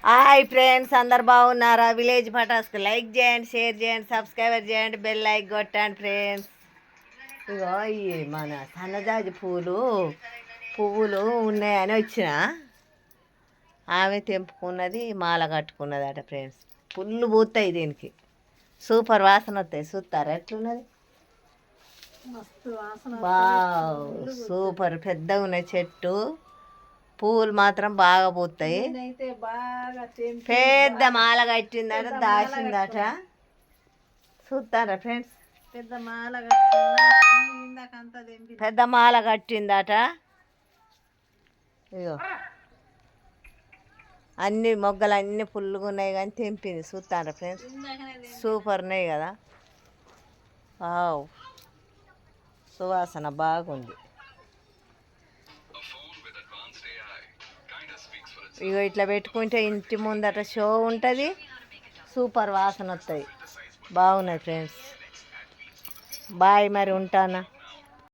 Hi friends, అందరు బాగున్నారా? Village పటాస్కి like చేయండి, షేర్ చేయండి, సబ్స్క్రైబర్ చేయండి, బెల్ లైక్ కొట్టండి ఫ్రెండ్స్. ఇగో ఇవి మన సన్నజాజి పువ్వులు ఉన్నాయని వచ్చిన ఆమె తెంపుకున్నది, మాల కట్టుకున్నదట ఫ్రెండ్స్. ఫుల్ పూతాయి దీనికి, సూపర్ వాసన వస్తాయి. చూస్తారా ఎట్లున్నది? వావ్, సూపర్ పెద్దగా ఉన్నాయి చెట్టు. పువ్వులు మాత్రం బాగా పూస్తాయి. పెద్ద మాల కట్టిందట, దాచిందట. చూస్తారా ఫ్రెండ్స్? పెద్ద మాల కట్టిందట. ఇగో అన్ని మొగ్గలు అన్నీ ఫుల్గా ఉన్నాయి కానీ తెంపింది. చూస్తారా ఫ్రెండ్స్? సూపర్ ఉన్నాయి కదా. వావ్, సువాసన బాగుంది. ఇగో ఇట్లా పెట్టుకుంటే ఇంటి ముందట షో ఉంటుంది, సూపర్ వాసన వస్తుంది. బాగున్నాయి ఫ్రెండ్స్. బాయ్, మరి ఉంటానా.